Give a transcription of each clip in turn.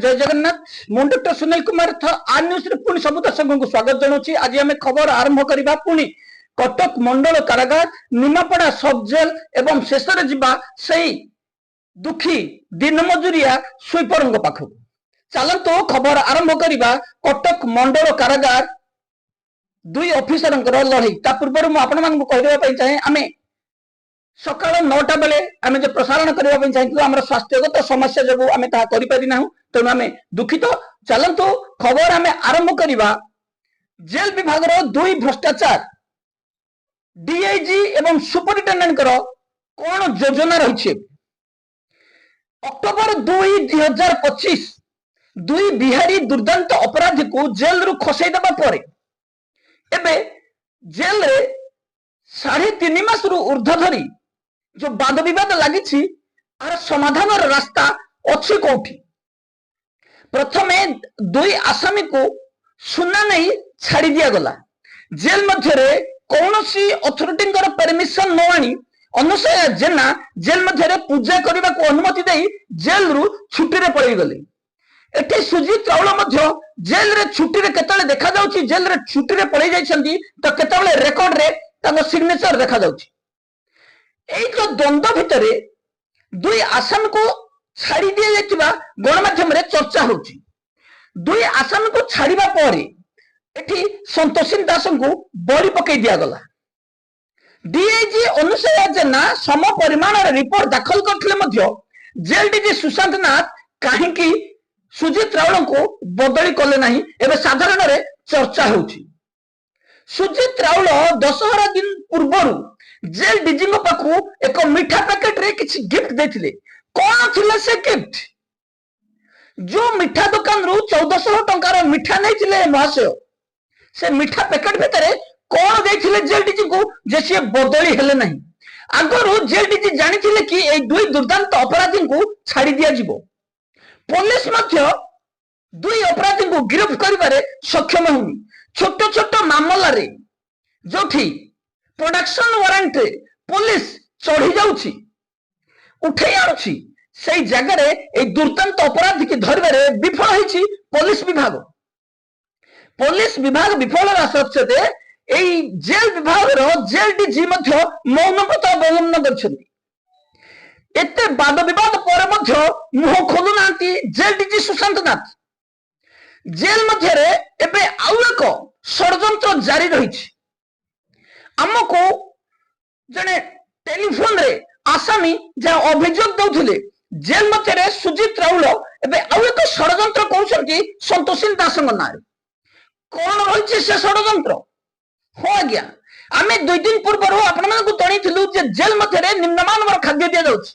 जय जगन्नाथ मु doctor Sunil Kumar R news रे पुणी सब दर्शक को स्वागत जनाऊँ। आज आम खबर आरंभ करबा पुणी कटक मंडल कारागार निमापड़ा सब जेल एवं शेष रे जिबा सेही दुखी दिन मजुरिया स्वीपर पाखक चलतो खबर आरंभ करबा कटक मंडल कारागार दुई ऑफिसर लड़ई ता पूर्व मुझे कहदेवाई चाहे आम सकाल 9टा बेले आम जो प्रसारण करने चाहिए आम स्वास्थ्यगत समस्या जो आम करना तेणु आम दुखित चलतु खबर आम आरंभ करवा जेल विभाग दुई भ्रष्टाचार डीआईजी एवं सुपरिटेडेंट कौन योजना रही। अक्टोबर 2, 2025 दुई बिहारी दुर्दांत अपराधी को जेल रु खसईदेवा पर जेल रे 3.5 मास रु ऊर्ध धरी जो वाद विवाद लगी समाधान रास्ता अच्छी कौटी। प्रथमे दुई आसामी को सुना नहीं छाड़ी दिया गला। जेल मध्य कौन सी अथॉरिटी परमिशन न आनी अनुसया जेना जेल मध्य पूजा करने को अनुमति दे जेल रु छुट्टी रे पड़े गले। एठी सुजीत राउल मध्य जेल रे छुट्टी रे केतले देखा जाउची जेल रे छुट्टी रे पड़े जाइछंती तो केतले रेकॉर्ड रे ताको सिग्नेचर देखा जाउची। एई जो द्वंद्व भितर दुई आसामी को छाड़ी दिया जाइतिबा गणमाध्यम रे चर्चा होची। दुई आसामी को छाड़िबा परे एठी संतोषिन दास को बड़ी पकई दिया गला। डीआईजी अनुसया जेना सम परिमाण रिपोर्ट दाखल करथिले मध्य जेल डीजी सुशांत नाथ काहे की सुजीत राउल को बदली कले नहीं एबे साधारण रे चर्चा होची। सुजीत राउल दशहरा दिन पूर्व जेल डीजी पाखु एक मिठा पैकेट रे किछि गिफ्ट देथिले। कौन थिले से गिफ्ट? जो मिठा दुकान रु 1400 टंकार मिठा नहीं थिले महाशय से मिठा पैकेट भितरे कौन देथिले जेल डीजी को जे से बदली हेले नहीं। आगरु जेल डीजी जानि थिले कि ए दुई दुर्दांत अपराधी को छाड़ी दिया जिवो। पुलिस मध्य दुई अपराधी को गिरफ्त करिबारे सक्षम होनी। छोट छोट मामला रे जोठी प्रोडक्शन वारंट पुलिस चढ़ी जाउची उठे आउची सेई जगह रे ए दुर्दांत अपराधी की धरबारे विफल होईची पुलिस विभाग। पुलिस विभाग विफल सत्ते एई जेल विभाग रो जेल डीजी मध्य मौनता अवलंबन करछन्ती। एते वाद विवाद पर मध्य मुह खोलु नांती जेल डीजी सुशांत नाथ। जेल मध्य रे एबे आउ एक षड्यंत्र जारी रहिछि। आमको जने टेलीफोन रे आसामी जा अभियोग दउथिले जेल मध्य रे सुजीत राउल एबे आउ एक षड्यंत्र कहउछन्ती संतोषिन दासंग नारे। कोन रहिछि से षड्यंत्र? हो आज्ञा आमे 2 दिन पूर्व आपण मानकु तणीथिलु जे जेल मध्य रे निम्नमानवर खाद्य दिया जाउछि।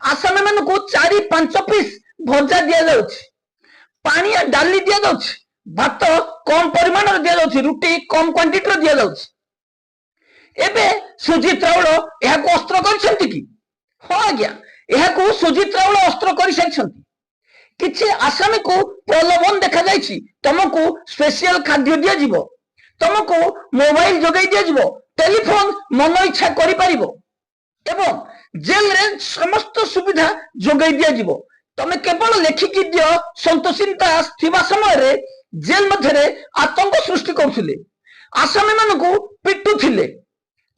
आसामी मानकु 4-5 पीस भजा दिया जाउछि। पानी या डाली दिया जाउछि। भात कम परिमाण रे दिया जाउछि। रुटी कम क्वांटिटी रे दिया जाउछि। एबे सुजीत राउल यह को अस्त्र करछंती कि? हो आज्ञा यह को सुजीत राउल अस्त्र करि सक्षंती। किछि आसामी को प्रलोभन देखा जाइछि तुमको स्पेशल खाद्य दिया जिवो, तुमको मोबाइल जोगाई दिया जिवो, टेलीफोन मन इच्छा करि परिबो एवं जेल रे समस्त सुविधा जोगाई दिया जिवो। तमे केवल लेखिकी दियो। संतोषिन दास थिबा समय रे जेल मध्य रे आतंक सृष्टि करथिले। आसामी मानकु पिटुथिले।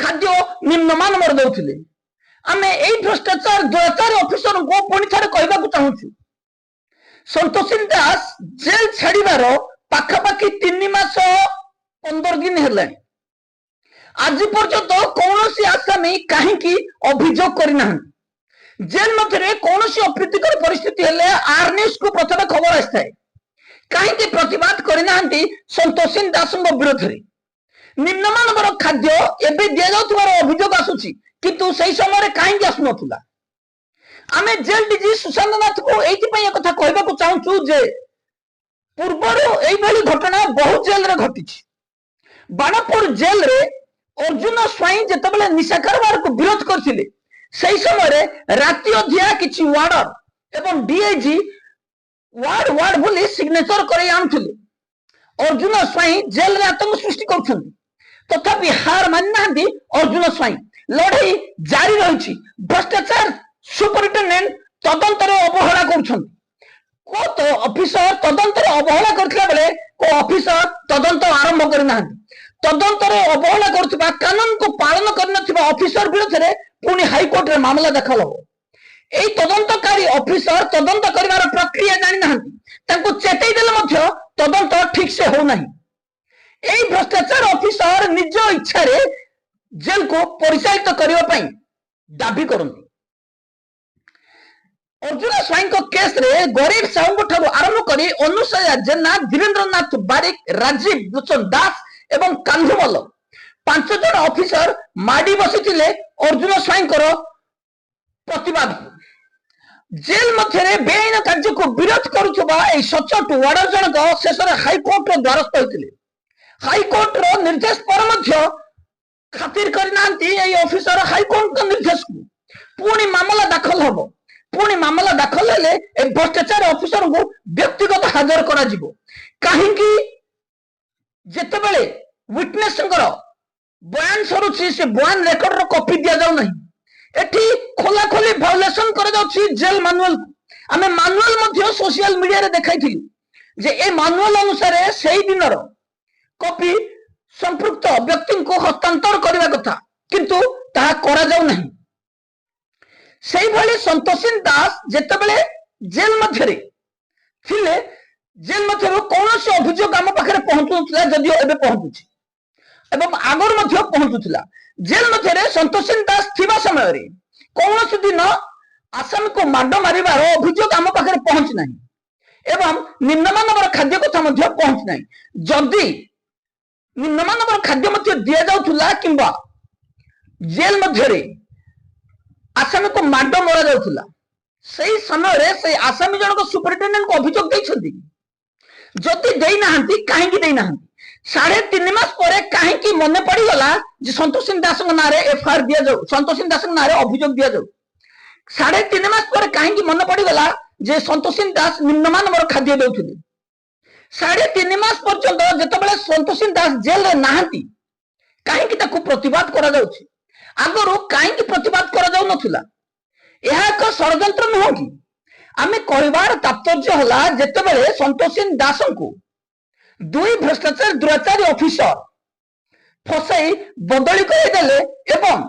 खाद्य निम्नमान मर दउथिले। आमे एई भ्रष्टाचार दुराचार ऑफिसर को पुणी थारे कहबा को चाहूछु। संतोषिन दास जेल छाड़ीबार पाखापाखि 3 मास 15 दिन हेलानी। आज पर्यंत कौन सी आसामी कहीं अभियोग करना। जेल मध्य कौन सी अप्रीतिकर परिस्थिति हेले आर न्यूज को प्रथम खबर आसता है। कहीं प्रतिवाद करना संतोषिन दास विरोध में निम्नमानवर खाद्य एवं दि जाउथिबार अभियोग आसुची किंतु सही समय कहीं आसुनथुला। आमे जेल डीजी सुशांत नाथ को एइथिपई कथा कहबा को चाहूछु जे पूर्वरो एई भली घटना बहुत जेल रे घटिछि। बाणपुर जेल रे अर्जुन स्वाई जेतेबेले निशा कारोबार को विरोध करथिले सही समय रे राति अधिया किछि वार्डर एवं डीआईजी वार्ड बोली सिग्नेचर करे आनथिले। अर्जुन स्वाई जेल रे आतंक सृष्टि करछन्ती तथापि हार माननांती अर्जुन स्वाई लड़ाई जारी रही। भ्रष्टाचार सुपरिटेडेंट तदंतर अवहेला कर को तो ऑफिसर तदंतर अवहेला करथिला बेले को ऑफिसर तदंत आरंभ करना तदंतर अवहेला करथिबा कानून को पालन करनथिबा ऑफिसर विरुद्ध रे पुनी हाई कोर्ट रे मामला दाखल हो एई तदंतकारी ऑफिसर तदंत करिवार प्रक्रिया जानि नाहंती तांको चेतै देले मध्य तदंत ठीक से हो नाही एई भ्रष्टाचार ऑफिसर निज इच्छा रे जेल को परिचालित करबा पई दाबी करंती अर्जुन स्वाई केस रे गरीब साहू ठारू आरंभ करी अनुसया जेना धीरेन्द्रनाथ बारिक राजीव लोचन दास एवं कांधुमल 5 जन ऑफिसर माडी बसी अर्जुन स्वाई प्रतिवाद जेल मध्य बेआईन कार्य को विरोध करुवा सचोट वार्डर जनक शेष हाईकोर्ट द्वारस्थ होते हाईकोर्ट निर्देश पर खातिर करना ऑफिसर हाईकोर्ट निर्देश को पुणी मामला दाखल हम पुणी मामला दाखल हेले भ्रष्टाचार ऑफिसर को व्यक्तिगत हाजर करा जिवो काहेकि जेतेबेले विटनेस बयान सरुची से बयान रेकर्ड रो कॉपी दिया जाउ नहीं एठी खोला खोली भायोलेशन कर जाउची जेल मैनुअल को आमे मैनुअल मध्ये सोशल मीडिया रे देखाइथिलु जे ए मैनुअल अनुसार सेही दिनर कॉपी संपृक्त व्यक्ति को हस्तांतर करबा कथा किंतु ताहा करा जाउ नहीं सेही भली संतोषिन दास जेतेबेले जेल मध्यरे थिले जेल मध्यरे कोनोसी अभियोग आम पाखरे पहुंचुला जदियो एबे पहुंचुची एवं आगर मध्य पहुंचुला जेल मध्यरे संतोषिन दास थिबा समय रे कोनोसी दिन आसामी को माडो मारिबार अभियोग आम पाखरे पहुंच नाही एवं निम्नमानवर खाद्य कथा मध्य पहुंच नाही जदि निम्नमानवर खाद्य मध्य दिया जाउथुला किंबा जेल मध्यरे आसामी को माडो मरा जाउथुला सही समय रे सही आसामी जनक सुपरिटेंडेंट को अभियोग दैछथि जति देई नाहंती काहेकि देई नाहंती 3.5 मास परे काहेकि मने पड़ी गला जे संतोषिन दास नारे एफआईआर दिया जाउ संतोषिन दास नारे अभियोग दिया जाउ 3.5 मास परे काहेकि मने पड़ी गला जे संतोषिन दास निम्नमान मोर खाद्य देउथुले 3.5 मास पर्यंत जेतेबेले संतोषिन दास जेल रे नाहंती काहेकि ताकू प्रतिवाद करा जाउछि आगरो काहेकि प्रतिवाद करा जाउ नथिला एहा एक षडयंत्र नहो कि आमे कहबार तात्पर्य हला जेतेबेले संतोषिन दास को दुई भ्रष्टाचार दुराचारी ऑफिसर फसाई बदली करदेले एवं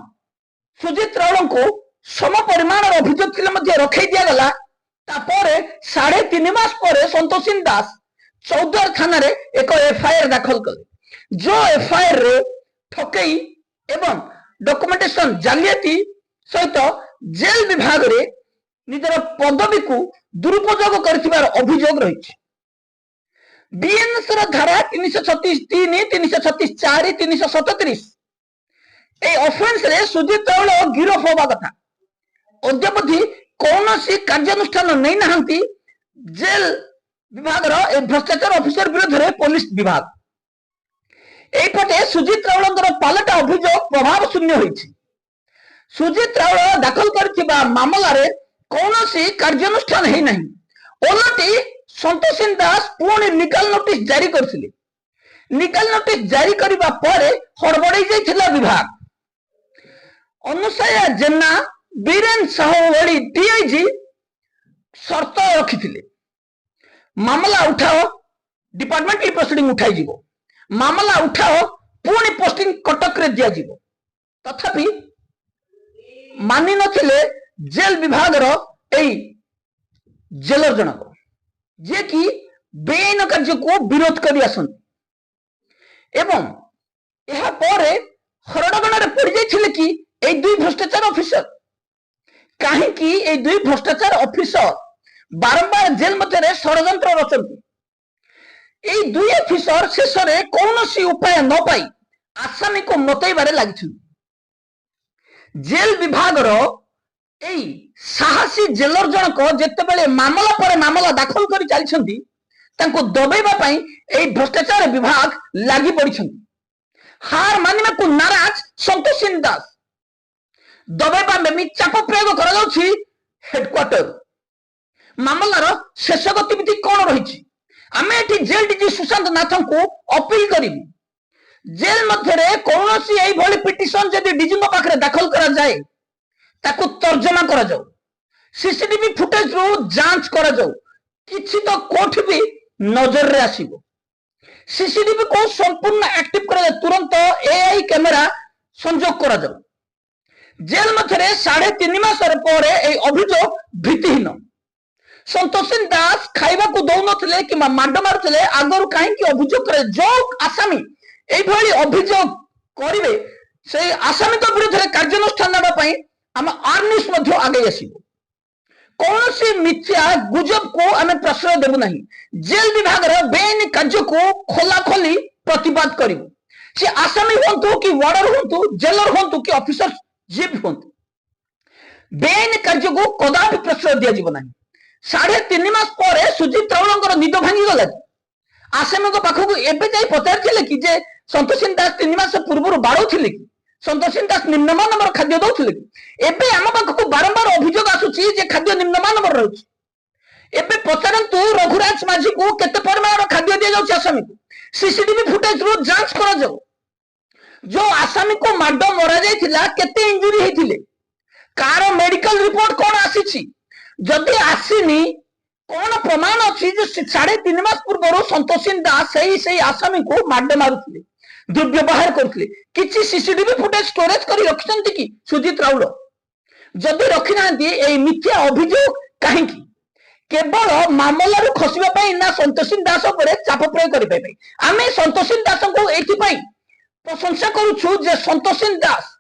सुजित रावल को सम परिमाण अभियोग थिले मध्ये रखै दिया गला तापर 3.5 मास पर संतोषिन दास चौद्वार थाना रे एक एफआईआर दाखल कले जो एफआईआर रे ठकई एवं डॉक्यूमेंटेशन जालियाती सहित जेल विभाग रे निजर पदवी को दुरुपयोग करथिबार अभियोग रहिछि बीएनएस धारा 336(3) 336(4) 337 ए ऑफेंस रे सुजित रावल गिरफ होबा कथा अद्यापधि कौनसी कार्यानुष्ठान नहीं नाहंती जेल विभाग रो ए भ्रष्टाचार ऑफिसर विरुद्ध रे पुलिस विभाग एपटे सुजित रावल पालटा अभियोग प्रभाव शून्य होइछि सुजित रावल दाखल करथिबा मामला रे कौनसी कार्यानुष्ठान है नहीं ओलटी संतोषिन दास पुणी लीगल नोटिस जारी करथिले लीगल नोटिस जारी करिबा परे हड़बड़ाई जाइथिला विभाग अनुसया जेना बीरेन साहू वली डीआईजी शर्त रखिथिले मामला उठाओ डिपार्टमेंटल प्रोसीडिंग उठाई जिवो मामला उठाओ पुणी पोस्टिंग कटक रे दिया जिवो तथापि मानि नथिले जेल विभाग रो एई जेलर जनक जे कि बेआईन कार्य को विरोध करी आसन एवं यह परे हरडगण रे पड़ जाइथिले कि ए दुई भ्रष्टाचार ऑफिसर काहे कि ए दुई भ्रष्टाचार ऑफिसर बारंबार जेल मध्य रे षडयंत्र रचंती ए दुई ऑफिसर शेष रे कौनसी उपाय न पाई आसामी को मतैबारे लागिछि जेल विभाग रो एई साहसी जेलर जनक जेतेबेले मामला पर मामला दाखल करी चलछंती तांको दबेबा पई एई भ्रष्टाचार विभाग लागि पड़िछंती हार मानिबा को नाराज संतोषिन दास दबेबा में चाप प्रयोग करा जाउछि हेडक्वार्टर मामला रो शेष गतिविधि कोन रहिछि आमे एठी जेल डीजी सुशांत नाथ को अपील करिबु जेल मध्य रे कोनोसी एई भली पिटिशन जदि डीजी को पाखरे दाखल करा जाए ताको तर्जमा करा जाऊ सीसीटीवी फुटेज रो जांच करा जाऊ किछि तो कोठी भी नजर रे आसीबो सीसीटीवी को संपूर्ण एक्टिव करा तुरंत एआई कैमेरा संयोग करा जाऊ जेल मध्य 3.5 मास पर अभियोग भित्तिहीन संतोषी दास खाइबा को दौनथिले कि माड मारुथिले आगरु काहेकि अभियोग करे जो आसामी एभली अभियोग करिवे से आसामी तो विरुद्ध कार्यानुष्ठान नेबा पई हम आर्निस मध्य आगे आसीबो कौन सी मिथ्या गुजब को आम प्रश्रय देबु नहीं जेल विभाग बेआईन कार्य को खोला खोली प्रतिवाद करू से आसामी हूँ कि वार्डर हूँ जेलर हूँ कि ऑफिसर जी हूँ बेआईन कार्य को कदापि प्रश्रय दिया नहीं 3.5 मास पर सुजीत राउल निद भांगी गला आसामी पाखक एवं जा पचार कि जे संतोषी दास 3 मास पूर्व बाड़ौले कि संतोषी दास निम्नमान खाद्य दौले कि आम पाखक बारंबार अभियोग आसूची जे खाद्य निम्नमान रही एबे पचारतु रघुराज माझी को केते परिमाण खाद्य दिया जाउछ आसामी को सीसीटीवी फुटेज रो जांच करा जाऊ जो आसामी को माड मरा जाइथिला केते इंजुरी हेथिले कार मेडिकल रिपोर्ट कोन आसीची जदि आसीनी कौन प्रमाण अच्छी जो 3.5 मास पूर्व संतोषी दास सही आसामी को माडे मारुथिले दुर्व्यवहार करथिले किछि सीसीटीवी फुटेज स्टोरेज करी रखिसंती कि सुजीत राउल जदि रखि नांती ए मिथ्या अभियोग काहेकि केवल मामला रु खसिबा पई ना संतोषी दास पर चाप प्रयोग करि पाइ आमे संतोषी दास को एथि पई प्रशंसा करूछु जे संतोषी दास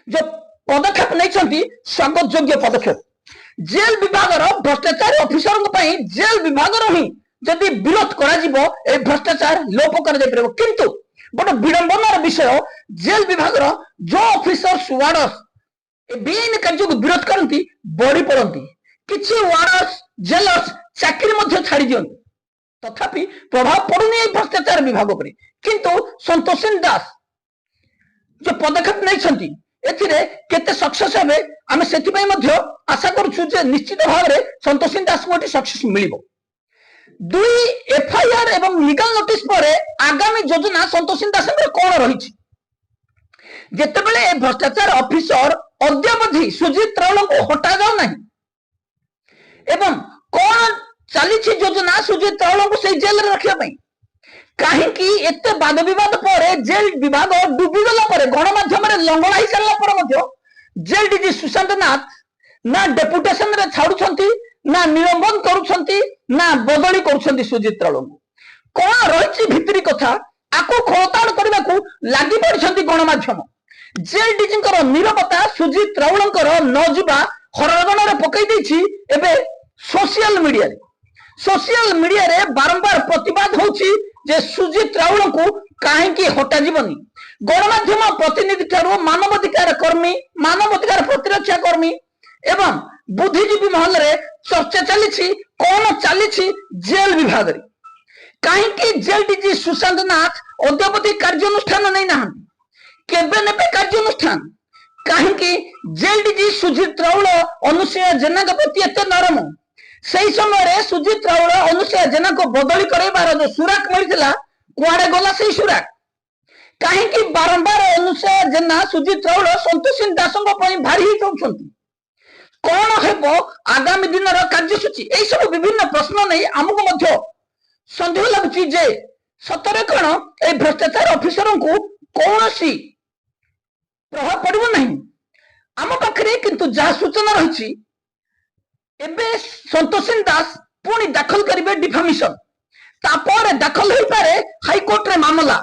जो पदक्षेप नैछंती स्वागत योग्य पदक्षेप जेल विभाग भ्रष्टाचार ऑफिसर जेल विभाग ही जदि विरोध कर भ्रष्टाचार लोप कर किंतु बड़ विडंबनार विषय जेल विभाग जो ऑफिसर्स वार्डर्स बेआईन कार्य को विरोध करती बढ़ी पड़ती किसी वार्डर्स जेलर्स चाकरी छाड़ी दियंती तथापि प्रभाव पड़ुनी भ्रष्टाचार विभाग पर किंतु संतोषी दास जो पदक्षेप नहीं एथिरे केते सक्सेस हेबे आमे सेति पई मध्य आशा करूछु जे निश्चित भाव में संतोषी दास को सक्सेस मिलिबो 2 एफआईआर एवं लीगल नोटिस पर आगामी योजना संतोषी दास कोन रही जेते बेले भ्रष्टाचार ऑफिसर अद्यावधि सुजीत राउल को हटा जाऊ नहीं एवं कोन चली योजना सुजीत राउल को सही जेल रे रखिया पई कहीं एते वाद विवाद पर जेल विभाग डूबीगला पर गणमाध्यम लंगड़ा ही सारा पर जेल डीजी सुशांत नाथ ना डेपुटेशन रे छाड़ुछंती ना निलंबन करूछंती ना बदली करूछंती सुजीत राउल कौन रही भितरी कथा आको खोलताड़ करने को लगी पड़छंती गणमाध्यम जेल डीजी नीरवता सुजीत राउल न जीवा हरगण रे पकई देछि एबे सोशल मीडिया रे बारंबार प्रतिवाद होछि जे सुजीत राउल को कहीं हटा जीवनी गणमाध्यम प्रतिनिधि ठारू मानवाधिकार कर्मी मानवाधिकार प्रतिरक्षा कर्मी एवं बुद्धिजीवी महल रे चर्चा चली कौन चली जेल विभाग रे कहीं जेल डीजी सुशांत नाथ अद्यावधि कार्यानुष्ठान नहीं ना केबे नेबे कार्यानुष्ठान कहीं जेल डीजी सुजीत राउल अनुसुया जेना प्रति एत नरम सही समय सुजीत राउल अनुसुया जेना को बदली करार जो सुराक मिलता कुआड़े गला से सुराक कहीं बारंबार अनुसुया जेना सुजीत राउल संतोषी दास भारी जाऊँ कौन हेब आगामी दिन कार्यसूची यही सब विभिन्न प्रश्न नहीं आमको सन्देह लगुच जे सतरे कौन ये भ्रष्टाचार ऑफिसर को कौन सी प्रभाव पड़ो नहीं आम पाखे किंतु जहाँ सूचना रही एबे संतोषी दास पुणी दाखल करेंगे डिफामेशन तापर दाखल हो पारे हाईकोर्ट रे मामला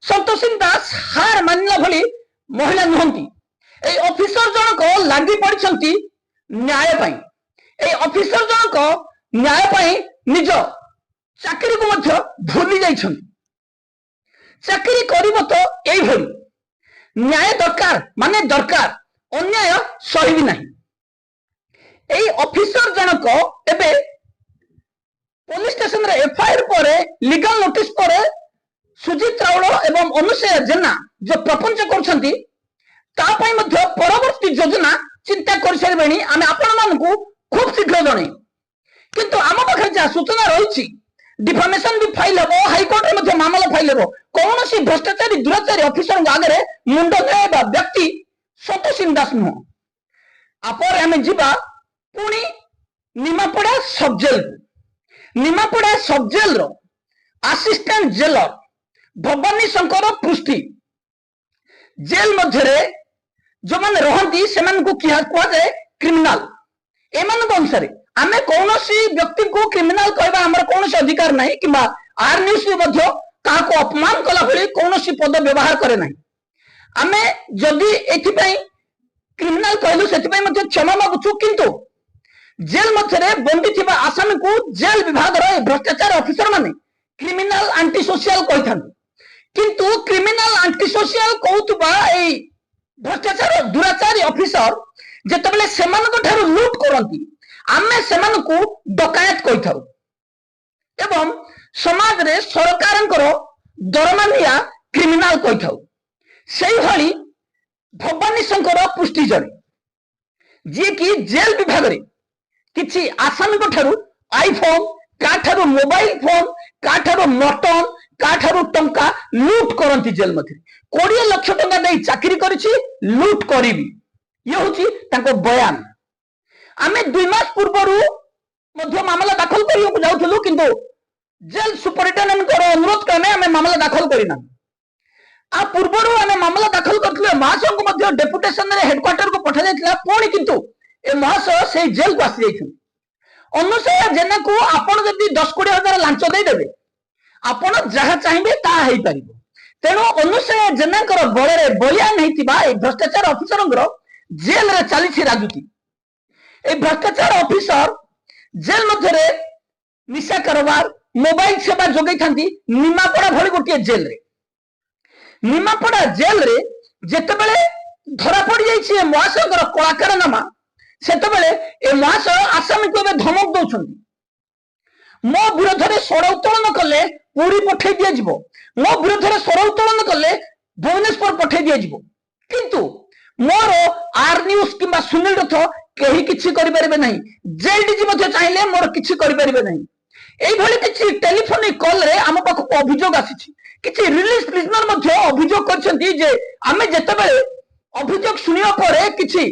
संतोषी दास हार मानला भली महिला नुहंती ए ऑफिसर जनक लगी पड़ती न्याय पाई ऑफिसर जनक न्याय पाई निज चाकरी को मध्य भूली जाइछंती चाकरी करिवो तो एई भली न्याय दरकार माने दरकार अन्याय सही नहीं एई ऑफिसर जनक एबे पुलिस स्टेशन रे एफआईआर पर लीगल नोटिस पर सुजीत राउल एवं अनुसुया जेना जो प्रपंच करछंती ता पई मध्य परवर्ती योजना चिंता कर सारे आम आपण खूब शीघ्र जन किंतु आम पाखे जहाँ सूचना रही डिफामेशन भी फाइल हम हाईकोर्ट में मामला फाइल हम कौन सी भ्रष्टाचारी दुराचारी ऑफिसर आगे मुंड नुआ व्यक्ति संतोषी दास नुह आपर आम जा पुणी निमापड़ा सब जेल निमापड़ा सब जेल रो असिस्टेंट जेलर भवानी शंकर पृष्टि जेल मध्य जो मैंने रहती से कहुए क्रिमिनाल एम अनुसार आम कौन व्यक्ति को क्रिमिनाल कहवा आम कौन अधिकार ना कि आर न्यूज क्या अपमान कला भली कौन पद व्यवहार करे ना आम जदि एपाई क्रिमिनाल कहलु से क्षमा मागुचु किंतु जेल मध्य बंदी थी आसामी को जेल विभाग भ्रष्टाचार ऑफिसर माने क्रिमिनाल आंटी सोशल कही किंतु क्रिमिनाल आंटी सोशल कहूबा भ्रष्टाचार दुराचारी ऑफिसर जितेबाला से लुट करती आमे से डकायत कही था एवं समाज रे सरकार दरमानिया क्रिमिनाल कही था से भली भवानी शंकर पुष्टि जड़े जी कि जेल विभाग रे किछि आसामी ठारू आईफोन का मोबाइल फोन का मटन का टंका लुट करती जेल मध्य 20 लाख टंका दे चाकरी करिछि लुट करिवि ये हूँ बयान आमे 2 मास पूर्व मामला दाखल करने जाऊँ किंतु जेल सुपरिटेडेंट अनुरोध क्रमे आम मामला दाखल करना आ पूर्व आम मामला दाखल करते महाशय डेपुटेशन हेडक्वार्टर को पठा जाता पुणी किंतु ए महाशय से जेल को आसी जाइछन अनुसया जेना को आपण जदि 10-20 हजार लांच देदेवे आपण जहाँ चाहिए ताहा हेई परिबो तेणु अनुसया जेनाकर बड़े बयान होता भ्रष्टाचार ऑफिसर जेल रे चली राजुती ए भ्रष्टाचार ऑफिसर जेल मध्य निशा कारोबार मोबाइल सेवा जोगई थांती निमापड़ा भली गोटे जेल रे निमापड़ा जेल रे जेतेबेले धरा पड़ जाइए महाशय कलाकार नामा सेतेबेले ए महाशय आसामी को धमक दौरान मो विरोध में स्वर उत्तोलन कले पूरी पठे दि मो विरोध में स्वर उत्तोलन कले भुवनेश्वर पठे दि किंतु मोर आर न्यूज कि सुनील रथ कहीं किसी करें ना जेल डीजी चाहिए मोर किसी करें ना यही टेलीफोनिक कॉल रे आम पाखक अभियोग आसी किसी रिलीज प्रिजनर अभियोग करमे जिते अभियोग शुणा पर किसी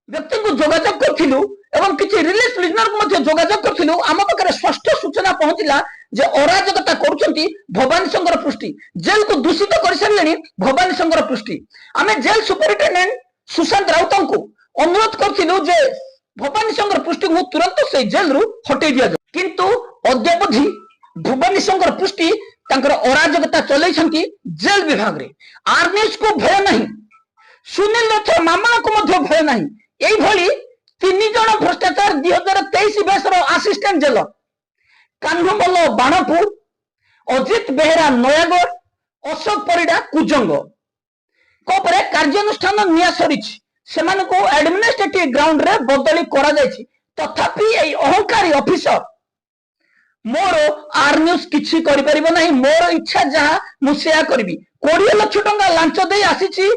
व्यक्ति को जोगाजोग करूँ एवं किसी रिलीज प्रिजनर को जोगाजोग करूँ आम पाखे स्पष्ट सूचना पहुंचला जे अराजकता करुछंती भवानी शंकर पृष्टि जेल को दूषित कर सारे भवानी शंकर पृष्टि आम जेल सुपरिटेडेंट सुशांत राउत को अनुरोध करूँ जे भवानी शंकर पृष्टि को तुरंत से जेल रु हटे दि जाए किंतु अद्यावधि भवानी शंकर पृष्टि अराजकता चलती जेल विभाग रे आर न्यूज को भय नहीं सुनील रथ मामला को भय नहीं यही 3 जन भ्रष्टाचार 2023 बेसर आसिस्टेंट जेलर कान्हमल बाणपुर अजित बेहेरा नयागढ़ अशोक परिडा कुजंग कार्यानुष्ठान निया सरी से एडमिनिस्ट्रेटिव ग्राउंड रे बदली करा जायछि तथापि ए अहंकारी ऑफिसर मोर आर न्यूज किछि करि परिबो नाही मोर इच्छा जहा मुसेया करबी 20 लाख टंका लांच दे आसीछि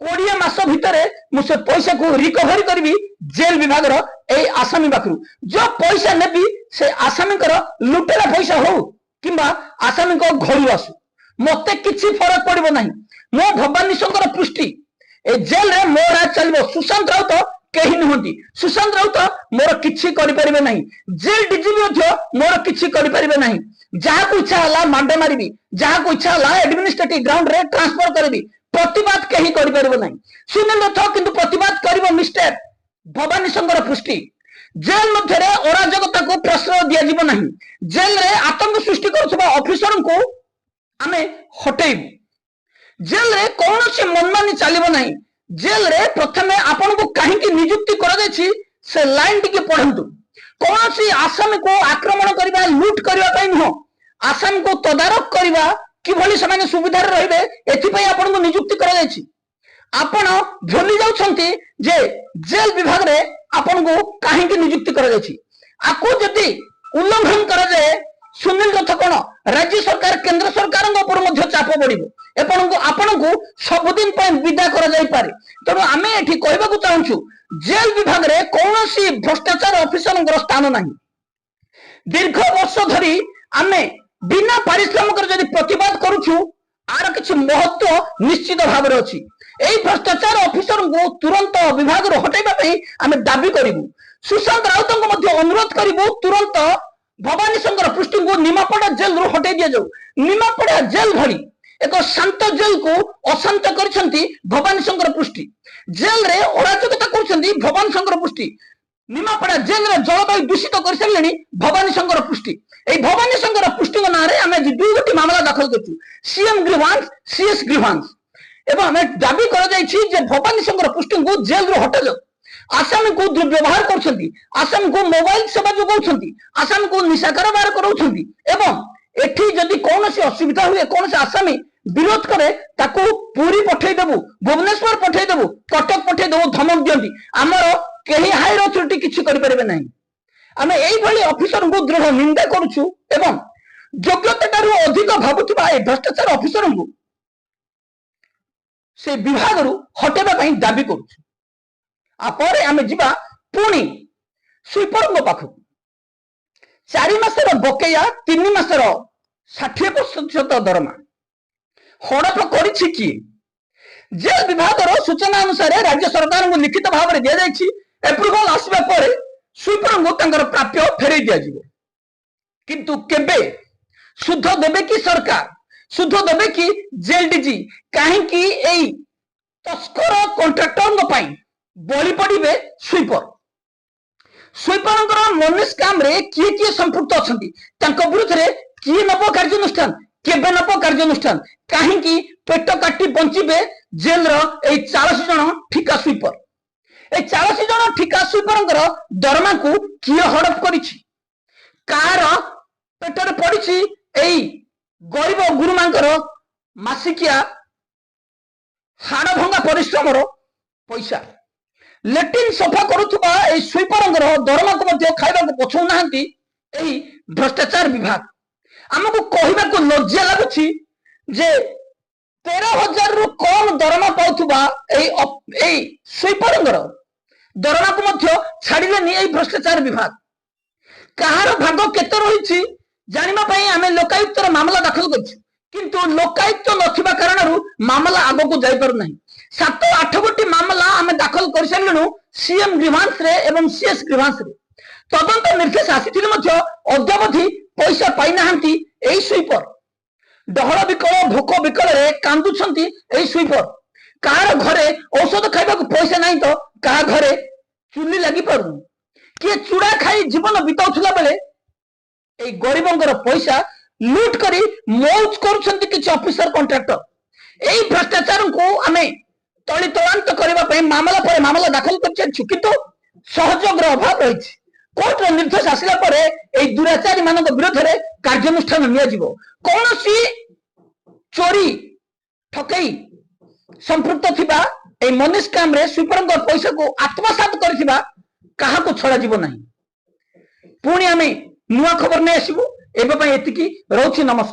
20 मास भितरे मुसे पैसा को रिकवरी करबी जेल विभाग रो ए आसामी बाकरू जो पैसा नेबी से आसामी कर लुटेरा पैसा हो किंबा आसामी को घरू आसु मते किछि फरक पड़िबो नाही मो भवानी शंकर पृष्टि ए जेल रे मोर आ चलबो सुशांत राउत कहीं नुहंती सुशांत राउत मोर किछि करि परिबे नाही जेल डीजीपी मध्य मोर किछि करि परिबे नाही जहा को इच्छा हला मांडे मारिबी जहा को इच्छा हला एडमिनिस्ट्रेटिव ग्राउंड रे ट्रांसफर करबी प्रतिवाद कहीं करि परिबो नाही सुनील रथ किंतु प्रतिवाद करिबो मिस्टर भवानी शंकर पृष्टि जेल मध्य अराजकता को प्रश्रय दिया जीव नाही जेल रे आतंक सृष्टि करुवा ऑफिसर को आमे हटेबू जेल रे कौन से मनमानी चलिबो नाही जेल रे प्रथमे आपन को कहीं नियुक्ति करा जायछि से लाइन टिके पढ़ंतु कौन सी आसामी को आक्रमण करबा लूट करबा पई न आसामी को तदारक करबा कि भली समान सुविधा रहिबे एथिपई आपन को नियुक्ति करा जायछि आपण भूली जाउछंती जे जेल विभाग रे आपन को कहीं नियुक्ति करा जायछि आकु जति उल्लंघन करा जाए सुनील रथ कौन राज्य सरकार केंद्र सरकार चाप बढ़ो आपण को सबुदिन विदा कर तेणु आम ये कहवाक चाहूँ जेल विभाग रे कौन भ्रष्टाचार ऑफिसर स्थान ना दीर्घ वर्ष धरी आम बिना पारिश्रमिक जदि प्रतिवाद करुछु आर किसी महत्व निश्चित भाव में अच्छी यही भ्रष्टाचार ऑफिसर को तुरंत विभाग हटाइबा आम दाबी करूँ सुशांत राउत अनुरोध करूँ तुरंत भवानी शंकर पृष्टि को निमापड़ा जेल रु हटाई दि जाऊ। निमापड़ा जेल भली एक शांत जेल को अशांत करछंती भवानी शंकर पृष्टि। जेल रे अराजकता करछंती भवानी शंकर पृष्टि। निमापड़ा जेल रे जलवायु दूषित कर सारे भवानी शंकर पृष्टि। ए भवानी शंकर पृष्टि ना रे आमे दुई गोटी मामला दाखल करछु, सीएम ग्रीवांस सीएस ग्रीवांस। एवं आमे दाबी कर जायछि जे भवानी शंकर पृष्टि को जेल रो हटा जाऊ। आसामी को दुर्व्यवहार करछंती, आसामी को मोबाइल सेवा जोगाउछंती, आसामी को निशा कारोबार कराउछंती। एवं एठी जदि कोनोसी असुविधा हुए, कोनोसी आसामी विरोध करे ताको पूरी पठेई देबु, भुवनेश्वर पठेई देबु, कटक पठेई देबु धमक दियंती। हमर केही हायर अथॉरिटी किछि करि परिबे नाही। आमे एई भली ऑफिसर को दृढ़ निंदा करूछु एवं योग्यतारू अधिक भाबुथिबा ए भ्रष्टाचार ऑफिसर को से विभाग रु हटेबा पई दाबी करूछु। आपर आमे जिबा पुणी स्वीपर को पाखु 4 मासर बकेया 3 मासर 60% दरमा हड़प करिछि कि जेल विभाग सूचना अनुसार राज्य सरकार को लिखित भाव में दिया जायछि। एप्रुवल आसबा पर स्वीपर को तंगर प्राप्य फेरई दिया जिवो। किंतु केबे शुद्ध देबे कि सरकार, शुद्ध देबे कि जेल डीजी, काहे कि एई तस्कर कॉन्ट्रैक्टर पई बलि पड़िबे स्वीपर। स्वीपर मनीष काम रे किए किए संपुक्त अछंती, तांको विरुद्ध रे किए नब कार्यानुष्ठान, केबे नब कार्यानुष्ठान, काहे कि पेट काटी बंचिबे जेल रो ए 40 जन ठिका स्वीपर। ए 40 जन ठिका स्वीपर दरमा को किए हड़प करिछि, कार पेटर पड़िछि एई गरीब गुरुमांकर मासिकिया हाड़ भंगा परिश्रम पैसा। लेट्रिन सफा करुवा स्वीपर दरमा को खाइबा पछौ नाहंती एही भ्रष्टाचार विभाग। आमको कहबा को लज्जा लागुछि जे 13,000 रु कम दरमा पाउथुबा एई स्वीपर दरमा को छाड़िले नि एई भ्रष्टाचार विभाग। कहार भाग केते रहिछि जानिबा पई आमे लोकायुक्तर मामला दाखल करछि, किंतु लोकायुक्त नथिबा कारणरू मामला आगो को जाई पारु नाही। 7-8 गोटी मामला आमे दाखल कर सारलनु सीएम ग्रीवांस रे एवं सीएस ग्रीवांस रे। तदंत निर्देश आसीथिले मध्य अद्यावधि पैसा पाई नाहंती एई स्वीपर। डहळ बिकल भोक बिकल रे कांदुछंती एई स्वीपर। कार घरे औषध खाइबा को पैसा नाही तो का घरे चुली लागि पारु, किए चूड़ा खाई जीवन बिताउथला बेले ए गरीबंगर पैसा लूट करी मौज करूछंती किछ ऑफिसर कॉन्ट्रैक्टर। एई भ्रष्टाचार को आमे तली तलांत करबा पई मामला पर मामला दाखल करछि, किंतु सहयोग अभाव रहिछि। कोर्ट निर्देश आसिला पर एई दुराचारी मानक विरोध रे कार्यानुष्ठान निया जिवो। कोनोसी चोरी ठकई संपृक्त थिबा ए मनीष काम रे स्वीपर पैसा को आत्मसात करथिबा काहा को छड़ा जीव नाही। पुणी आमे नुआ खबर नै आसीबो। एबे पई एतिकी रहउछि। नमस्कार।